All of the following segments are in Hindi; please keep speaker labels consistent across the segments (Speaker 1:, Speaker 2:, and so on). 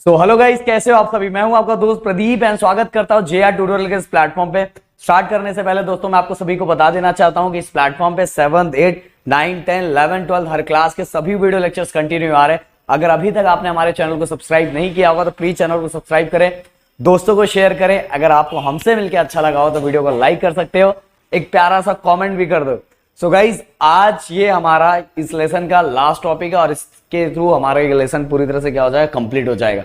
Speaker 1: हेलो गाइस, कैसे हो आप सभी। मैं हूं आपका दोस्त प्रदीप एंड स्वागत करता हूं जेआर ट्यूटोरियल के इस प्लेटफॉर्म पे। स्टार्ट करने से पहले दोस्तों मैं आपको सभी को बता देना चाहता हूं कि इस प्लेटफॉर्म पे 7th 8th 9th 10th 11th 12th हर क्लास के सभी वीडियो लेक्चर्स कंटिन्यू आ रहे हैं। अगर अभी तक आपने हमारे चैनल को सब्सक्राइब नहीं किया होगा तो प्लीज चैनल को सब्सक्राइब करें, दोस्तों को शेयर करें। अगर आपको हमसे मिलकर अच्छा लगा हो तो वीडियो को लाइक कर सकते हो, एक प्यारा सा कॉमेंट भी कर दो। सो गाइज, आज ये हमारा इस लेसन का लास्ट टॉपिक है और इसके थ्रू हमारा ये लेसन पूरी तरह से क्या हो जाएगा, कंप्लीट हो जाएगा।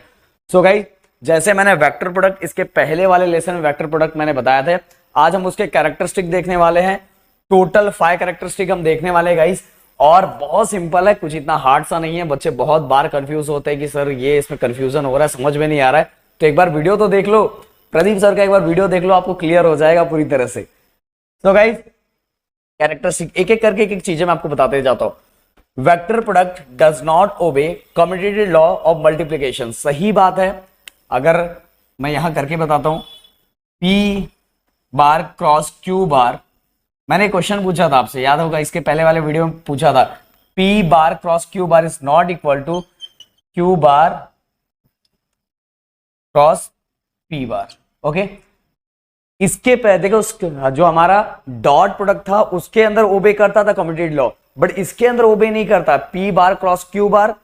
Speaker 1: सो गाइज, जैसे मैंने वेक्टर प्रोडक्ट इसके पहले वाले लेसन में वेक्टर प्रोडक्ट मैंने बताया थे, आज हम उसके कैरेक्टरिस्टिक देखने वाले हैं। टोटल 5 कैरेक्टरिस्टिक हम देखने वाले हैं गाइज, और बहुत सिंपल है, कुछ इतना हार्ड सा नहीं है। बच्चे बहुत बार कंफ्यूज होते हैं कि सर ये इसमें कंफ्यूजन हो रहा है, समझ में नहीं आ रहा है। तो एक बार वीडियो तो देख लो, प्रदीप सर का एक बार वीडियो देख लो, आपको क्लियर हो जाएगा पूरी तरह से। तो गाइज, कैरेक्टरिस्टिक एक एक करके एक एक चीजें मैं आपको बताते जाता हूं। Vector product does not obey commutative law of multiplication. सही बात है। अगर मैं यहां करके बताता हूं, P बार क्रॉस Q बार, मैंने क्वेश्चन पूछा था आपसे, याद होगा, इसके पहले वाले वीडियो में पूछा था। P bar cross Q bar is not equal to Q bar cross P bar. Okay, इसके पहले देखो, जो हमारा डॉट प्रोडक्ट था उसके अंदर ओबे करता था कम्यूटेटिव लॉ, बट इसके अंदर ओबे नहीं करता। P bar cross Q bar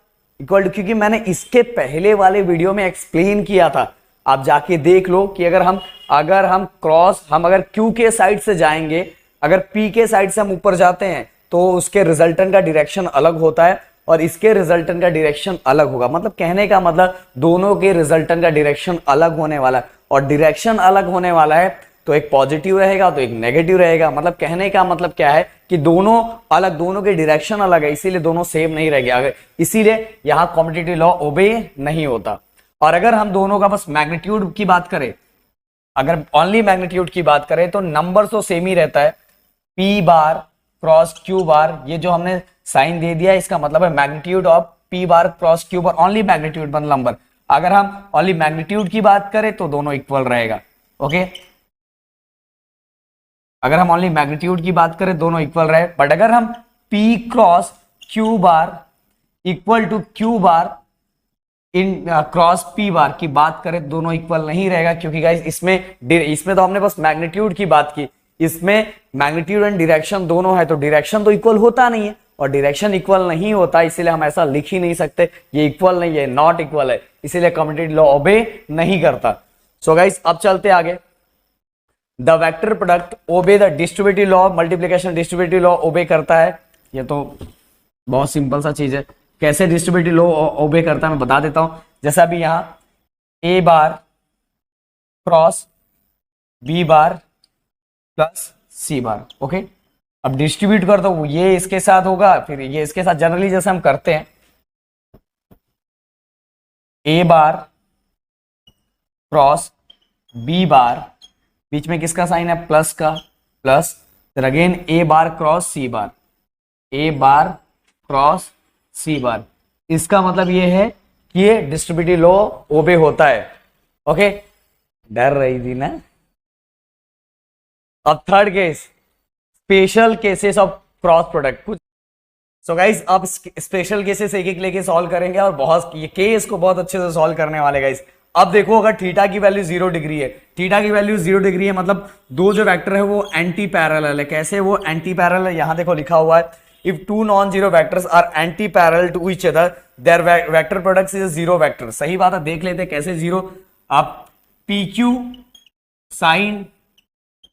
Speaker 1: equal to, क्योंकि मैंने इसके पहले वाले वीडियो में एक्सप्लेन किया था, आप जाके देख लो कि अगर हम अगर Q के साइड से जाएंगे, अगर P के साइड से हम ऊपर जाते हैं तो उसके रिजल्टेंट का डायरेक्शन अलग होता है और इसके रिजल्टेंट का डायरेक्शन अलग होगा। मतलब कहने का मतलब दोनों के रिजल्टेंट का डायरेक्शन अलग होने वाला है, और डायरेक्शन अलग होने वाला है तो एक पॉजिटिव रहेगा तो एक नेगेटिव रहेगा। मतलब कहने का मतलब क्या है कि दोनों के डायरेक्शन अलग है, इसीलिए दोनों सेम नहीं रहेंगे, इसीलिए यहां कम्यूटेटिव लॉ ओबे नहीं होता। और अगर हम दोनों का बस मैग्नीट्यूड की बात करें, अगर ओनली मैग्नीट्यूड की बात करें तो नंबर तो सेम ही रहता है। P बार क्रॉस Q बार, ये जो हमने साइन दे दिया इसका मतलब है magnitude of P bar cross Q bar, only magnitude मतलब नंबर। अगर हम ओनली मैग्नीट्यूड की बात करें तो दोनों इक्वल रहेगा। ओके, अगर हम ओनली मैग्नीट्यूड की बात करें दोनों इक्वल रहे, बट अगर हम P cross Q bar equal to Q bar in cross P bar की बात करें दोनों इक्वल नहीं रहेगा, क्योंकि गाइस इसमें तो हमने बस मैग्नीट्यूड की बात की, इसमें मैग्नीट्यूड एंड डायरेक्शन दोनों है, तो डायरेक्शन तो इक्वल होता नहीं है, और डायरेक्शन इक्वल नहीं होता इसीलिए हम ऐसा लिख ही नहीं सकते ये इक्वल नहीं है, नॉट इक्वल है, इसीलिए कम्यूटेटिव लॉ ओबे नहीं करता। सो गाइस, अब चलते आगे। The vector product obey the distributive law of multiplication. Distributive law ओबे करता है, ये तो बहुत सिंपल सा चीज है। कैसे डिस्ट्रीब्यूटिव लॉ ओबे करता है मैं बता देता हूं। जैसा अभी यहां A bar cross B bar plus C bar. Okay, अब डिस्ट्रीब्यूट करता हूं, ये इसके साथ होगा, फिर ये इसके साथ, जनरली जैसे हम करते हैं A बार क्रॉस B बार, बीच में किसका साइन है, प्लस का, प्लस, फिर again A bar cross C bar, A bar cross C बार। इसका मतलब ये है कि ये डिस्ट्रीब्यूटिव लॉ ओबे होता है। ओके, डर रही थी ना। अब third case, special cases of cross product. कुछ सो गाइस, अब स्पेशल केसेस एक एक लेके सॉल्व करेंगे और बहुत ये केस को बहुत अच्छे से सॉल्व करने वाले गाइस। अब देखो, अगर थीटा की वैल्यू 0 डिग्री है, थीटा की वैल्यू 0 डिग्री है, मतलब दो जो वेक्टर है वो एंटी पैरेलल है। कैसे वो एंटी पैरेलल है, यहां देखो लिखा हुआ है, if two non zero vectors are anti parallel to each other their vector product is zero vector. सही बात है, देख लेते हैं कैसे जीरो। आप PQ साइन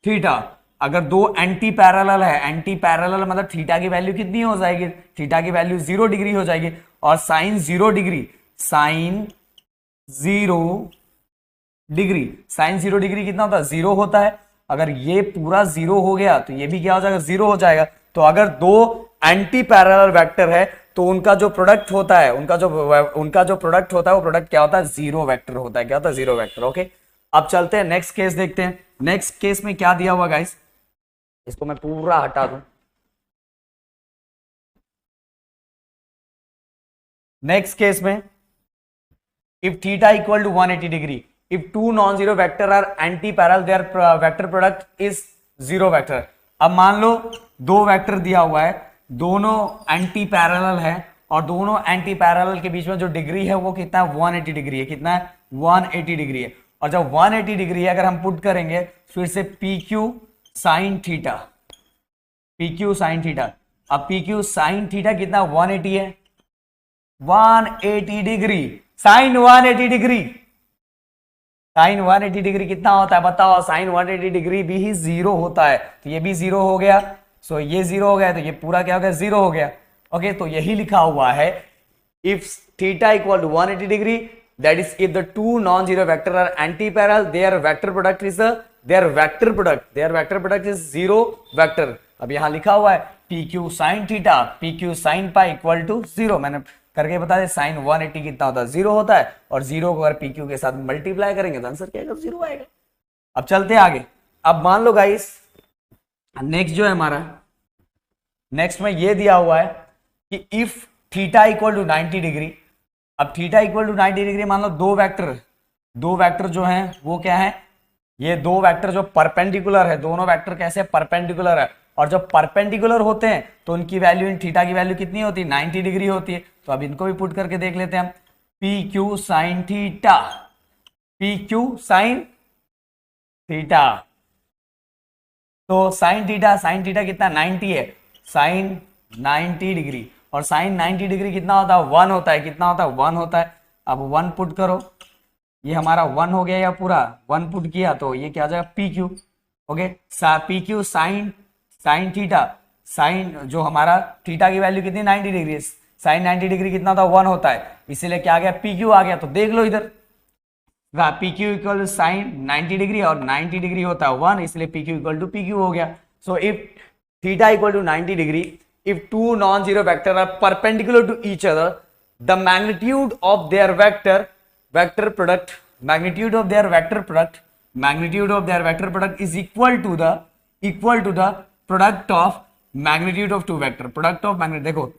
Speaker 1: थीटा, अगर दो एंटी पैरेलल है, एंटी पैरेलल मतलब थीटा की वैल्यू कितनी हो जाएगी, थीटा की वैल्यू 0 डिग्री हो जाएगी, और sine 0 degree, sine 0 degree, sine 0 degree कितना होता है, 0 होता है। अगर ये पूरा 0 हो गया तो ये भी क्या हो जाएगा, 0 हो जाएगा। तो अगर दो एंटी पैरेलल वेक्टर है तो उनका जो प्रोडक्ट होता है, उनका जो प्रोडक्ट होता है वो प्रोडक्ट क्या होता है, 0 वेक्टर होता है। क्या होता है, 0 वेक्टर। ओके, अब चलते हैं नेक्स्ट केस देखते हैं। नेक्स्ट केस में क्या दिया हुआ गाइस, इसको मैं पूरा हटा दूं। नेक्स्ट केस में, if theta equal to 180 degree, if two non-zero vector are anti-parallel, their vector product is zero vector। अब मान लो दो वेक्टर दिया हुआ है, दोनों एंटी पैरेलल है और दोनों एंटी पैरेलल के बीच में जो डिग्री है वो कितना है 180 डिग्री है। कितना है 180 डिग्री है। और जब 180 डिग्री है अगर हम पुट करेंगे फिर से P Q sine theta, P Q sine theta. अब पी क्यू साइन थीटा कितना 180 है, 180 degree sine 180 degree, sine 180 degree कितना होता है बताओ। साइन 180 डिग्री भी ही जीरो होता है, तो ये भी जीरो हो गया। सो ये जीरो हो गया तो ये पूरा क्या हो गया जीरो हो गया। ओके तो यही लिखा हुआ है if theta equal to 180 degree that is if the two non zero vector are anti parallel their vector product is their vector product is zero vector. अब यहां लिखा हुआ है P Q sine theta P Q sine pi equal to zero. मैंने करके बता दे साइन 180 कितना होता है जीरो होता है, और जीरो को अगर पी क्यू के साथ मल्टीप्लाई करेंगे तो आंसर क्या आएगा जीरो आएगा। अब चलते आगे। अब मान लो गाइस नेक्स्ट जो है हमारा, नेक्स्ट में ये दिया हुआ है कि if theta equal to 90 degree. अब थीटा इक्वल टू 90 डिग्री मान लो दो वेक्टर जो हैं वो क्या है, ये दो वेक्टर जो परपेंडिकुलर है, दोनों वेक्टर कैसे परपेंडिकुलर है, और जब परपेंडिकुलर होते हैं तो उनकी वैल्यू इन थीटा की वैल्यू कितनी होती है 90 डिग्री होती है। तो अब इनको भी पुट करके देख लेते हैं हम। P Q sine theta, P Q sine theta, तो साइन थीटा कितना 90 है, साइन 90 डिग्री, और साइन 90 डिग्री कितना होता है 1 होता है। कितना होता है 1 होता है। अब 1 पुट करो, ये हमारा 1 हो गया या पूरा 1 पुट किया तो ये क्या आ जाएगा P Q. Okay P Q sine theta, sine जो हमारा थीटा की वैल्यू कितनी 90 डिग्री, साइन 90 डिग्री कितना था 1 होता है, इसीलिए क्या आ गया पी क्यू आ गया। तो देख लो इधर P Q equal to sine 90 degree और 90 डिग्री होता है 1, इसलिए P Q equal to P Q हो गया। So if theta equal to 90 degree, if two non zero vector are perpendicular to each other, the magnitude of their vector product is equal to the product of magnitude of two vector. Product of magnitude देखो,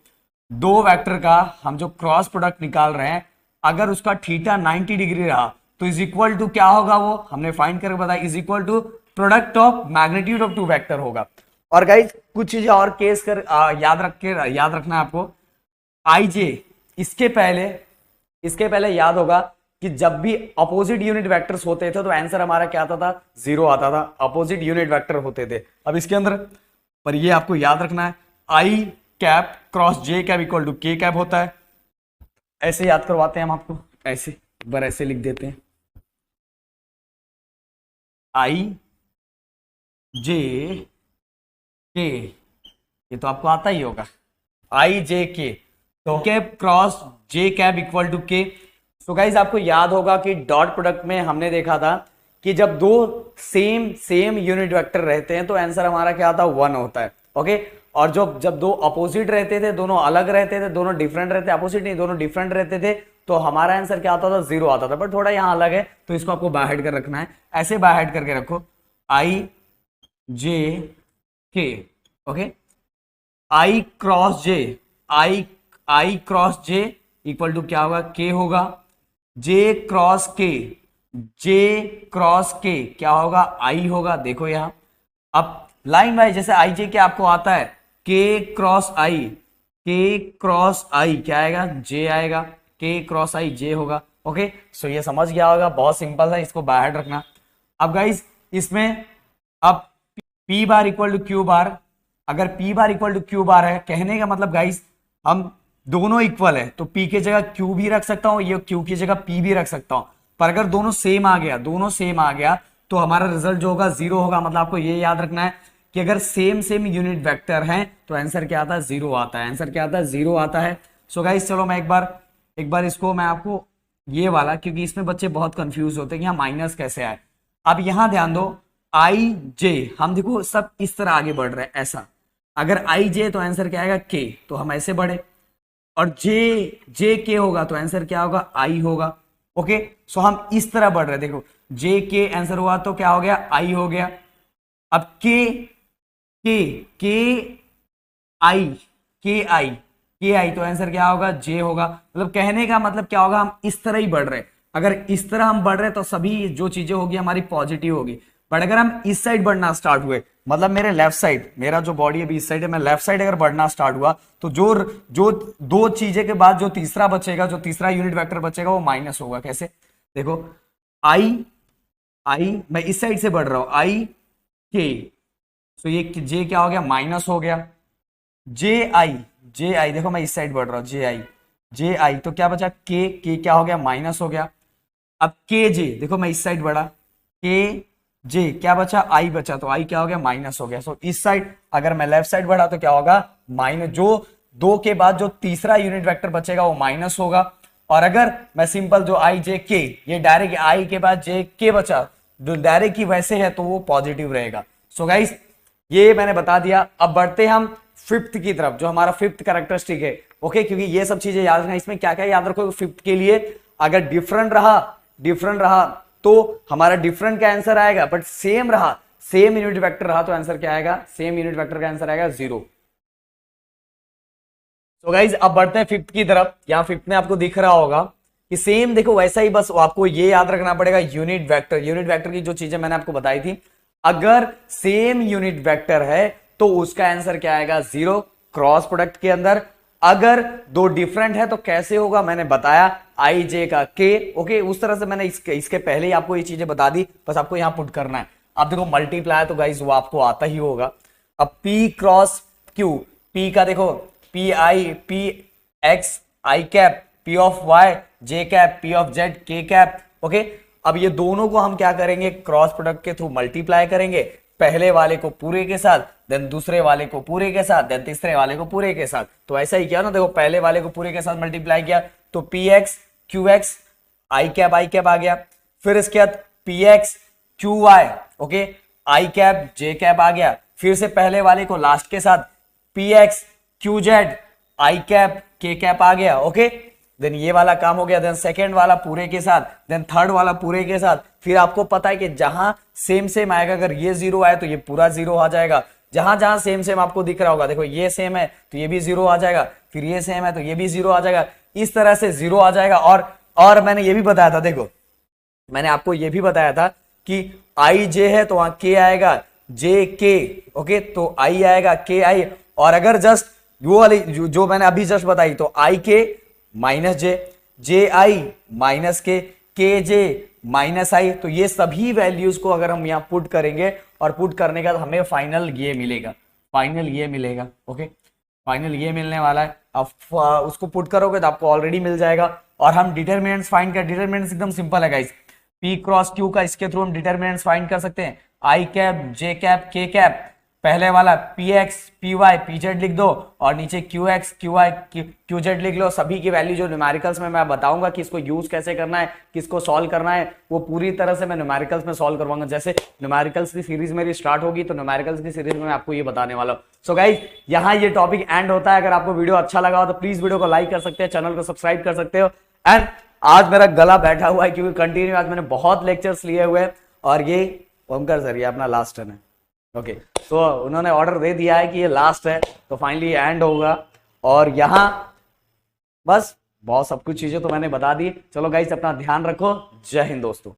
Speaker 1: दो वेक्टर का हम जो क्रॉस प्रोडक्ट निकाल रहे हैं, अगर उसका थीटा 90 डिग्री रहा तो इज इक्वल टू क्या होगा, वो हमने फाइंड करके बताया, is equal to product of magnitude of two vector होगा। और गाइस कुछ चीजें और केस कर याद रखना है आपको। आई जे इसके पहले याद होगा कि जब भी अपोजिट यूनिट वेक्टर्स होते थे तो आंसर हमारा क्या आता था जीरो आता था, अपोजिट यूनिट वेक्टर होते थे। अब इसके अंदर पर ये आपको याद रखना है I cap cross J cap equal to K cap होता है। ऐसे याद करवाते हैं हम आपको, ऐसे एक बार ऐसे लिख देते हैं आई जे के, ये तो आपको आता ही होगा आई जे के, तो cap cross J cap equal to K. तो गाइज आपको याद होगा कि डॉट प्रोडक्ट में हमने देखा था कि जब दो सेम यूनिट वेक्टर रहते हैं तो आंसर हमारा क्या आता है 1 होता है। ओके और जब दो अपोजिट रहते थे, दोनों अलग रहते थे, दोनों डिफरेंट रहते, अपोजिट नहीं दोनों डिफरेंट रहते थे, तो हमारा आंसर क्या आता था 0 आता था। बट थोड़ा यहां अलग है तो इसको आपको बाय हेड कर रखना है, ऐसे बाय हेड करके रखो I J K. Okay I cross J equal to क्या होगा के होगा, जे क्रॉस के क्या होगा आई होगा। देखो यहां अब लाइन वाइज जैसे आई जे के आपको आता है के क्रॉस आई क्या आएगा जे आएगा, के क्रॉस आई जे होगा। ओके सो ये समझ गया होगा, बहुत सिंपल है, इसको बाहर रखना। अब गाइस इसमें अब P bar equal to Q bar, अगर P bar equal to Q bar है, कहने का मतलब गाइस हम दोनों इक्वल है तो P की जगह Q भी रख सकता हूं, ये Q की जगह P भी रख सकता हूं, पर अगर दोनों सेम आ गया तो हमारा रिजल्ट जो होगा 0 होगा। मतलब आपको ये याद रखना है कि अगर सेम यूनिट वेक्टर हैं तो आंसर क्या आता है 0 आता है, आंसर क्या आता है 0 आता है। सो गाइस चलो मैं एक बार इसको मैं आपको ये वाला, क्योंकि इसमें बच्चे बहुत कंफ्यूज होते हैं कि यहाँ माइनस कैसे आए। अब यहां ध्यान दो आई जे, हम देखो सब इस तरह आगे बढ़ रहे हैं ऐसा, अगर आई जे तो आंसर क्या आएगा के, तो हम ऐसे बढ़े, और जे के होगा तो आंसर क्या होगा आई होगा। ओके सो हम इस तरह बढ़ रहे हैं, देखो जे के आंसर हुआ तो क्या हो गया आई हो गया। अब के आई तो आंसर क्या होगा जे होगा। मतलब कहने का मतलब क्या होगा, हम इस तरह ही बढ़ रहे हैं, अगर इस तरह हम बढ़ रहे हैं तो सभी जो चीजें होगी हमारी पॉजिटिव होगी, बट अगर हम इस साइड बढ़ना स्टार्ट हुए, मतलब मेरे लेफ्ट साइड, मेरा जो बॉडी अभी इस साइड है, मैं लेफ्ट साइड अगर बढ़ना स्टार्ट हुआ तो जो जो दो चीजें के बाद जो तीसरा बचेगा, जो तीसरा यूनिट वेक्टर बचेगा वो माइनस होगा। कैसे? देखो आई आई मैं इस साइड से बढ़ रहा हूं, आई के, तो ये जे क्या हो गया? माइनस हो गया। जे आई देखो मैं इस साइड बढ़ रहा हूं, जे आई तो क्या बचा? के क्या हो गया? माइनस हो गया। अब के जे देखो मैं इस साइड बढ़ा, के जे क्या बचा? आई बचा, तो आई क्या हो गया? माइनस हो गया। सो इस साइड अगर मैं लेफ्ट साइड बढ़ा तो क्या होगा? माइनस, जो दो के बाद जो तीसरा यूनिट वेक्टर बचेगा वो माइनस होगा। और अगर मैं सिंपल जो आई जे के, ये डायरेक्ट आई के बाद जे के बचा, जो डायरेक्ट ही वैसे है तो वो पॉजिटिव रहेगा। सो गाइस ये मैंने बता दिया। अब बढ़ते हम फिफ्थ की तरफ, जो हमारा फिफ्थ कैरेक्टरिस्टिक है। ओके, क्योंकि ये सब चीजें याद रखना। इसमें क्या क्या याद रखो फिफ्थ के लिए? अगर डिफरेंट रहा तो हमारा डिफरेंट का आंसर आएगा, बट सेम रहा, सेम यूनिट वेक्टर रहा तो आंसर क्या आएगा? सेम यूनिट वेक्टर का आंसर आएगा 0। तो गाइज अब बढ़ते हैं फिफ्थ की तरफ। यहां फिफ्थ में आपको दिख रहा होगा कि सेम देखो वैसा ही, बस आपको ये याद रखना पड़ेगा यूनिट वेक्टर की जो चीजें मैंने आपको बताई थी, अगर सेम यूनिट वेक्टर है तो उसका आंसर क्या आएगा? 0 क्रॉस प्रोडक्ट के अंदर। अगर दो डिफरेंट है तो कैसे होगा मैंने बताया, आई जे का के। ओके, उस तरह से मैंने इसके पहले ही आपको ये चीजें बता दी, बस आपको यहां पुट करना है। अब देखो मल्टीप्लाई तो गाइज वो आपको आता ही होगा। अब पी क्रॉस क्यू, पी का देखो P X I cap, P of Y J cap, P of Z K cap. Okay, अब ये दोनों को हम क्या करेंगे? क्रॉस प्रोडक्ट के थ्रू मल्टीप्लाई करेंगे, पहले वाले को पूरे के साथ, देन दूसरे वाले को पूरे के साथ, देन तीसरे वाले को पूरे के साथ। तो ऐसा ही किया ना, देखो पहले वाले को पूरे के साथ मल्टीप्लाई किया तो P X Q X I cap आ गया। फिर इसके बाद P X Q Y, okay, I cap J cap आ गया। फिर से पहले वाले को लास्ट के साथ P X Q Z I cap K cap आ गया। ओके, देन ये वाला काम हो गया। देन सेकेंड वाला पूरे के साथ, देन थर्ड वाला पूरे के साथ। फिर आपको पता है कि जहां सेम आएगा, अगर ये 0 आए तो ये पूरा 0 आ जाएगा। जहां जहां सेम आपको दिख रहा होगा, देखो ये सेम है तो ये भी 0 आ जाएगा, फिर ये सेम है तो ये भी 0 आ जाएगा। इस तरह से 0 आ जाएगा। और मैंने ये भी बताया था, देखो मैंने आपको ये भी बताया था कि आई जे है तो वहां के आएगा, जे के, ओके, तो आई आएगा के आई। और अगर जस्ट वो वाली जो मैंने अभी जस्ट बताई, तो आई के माइनस जे आई माइनस के जे माइनस आई, तो ये सभी वैल्यूज को अगर हम यहां पुट करेंगे और पुट करने का हमें फाइनल ये मिलेगा। ओके, फाइनल ये मिलने वाला है। अब उसको पुट करोगे तो आपको ऑलरेडी मिल जाएगा। और हम डिटरमिनेंट्स फाइंड कर, डिटरमिनेंट्स एकदम सिंपल है गाइस। पी क्रॉस क्यू का इसके थ्रू हम डिटरमिनेंट्स फाइंड कर सकते हैं। I cap J cap K cap, पहले वाला P X P Y P Z लिख दो, और नीचे Q X Q Y Q Z लिख लो। सभी की वैल्यू जो न्यूमेरिकल्स में मैं बताऊंगा कि इसको यूज कैसे करना है, किसको सॉल्व करना है, वो पूरी तरह से मैं न्यूमेरिकल्स में सॉल्व करवाऊंगा। जैसे न्यूमेरिकल्स की सीरीज मेरी स्टार्ट होगी तो न्यूमेरिकल्स की सीरीज में मैं आपको ये बताने वाला हूँ। सो गाइस यहाँ ये टॉपिक एंड होता है। अगर आपको वीडियो अच्छा लगा हो तो प्लीज वीडियो को लाइक कर सकते हैं, चैनल को सब्सक्राइब कर सकते हो। एंड आज मेरा गला बैठा हुआ है क्योंकि कंटिन्यू आज मैंने बहुत लेक्चर्स लिए हुए हैं। और ये ओमकार सर, ये अपना लास्ट टर्न है। ओके, तो उन्होंने ऑर्डर दे दिया है कि ये लास्ट है, तो फाइनली एंड होगा। और यहां बस बहुत सब कुछ चीजें तो मैंने बता दी। चलो गाइस अपना ध्यान रखो। जय हिंद दोस्तों।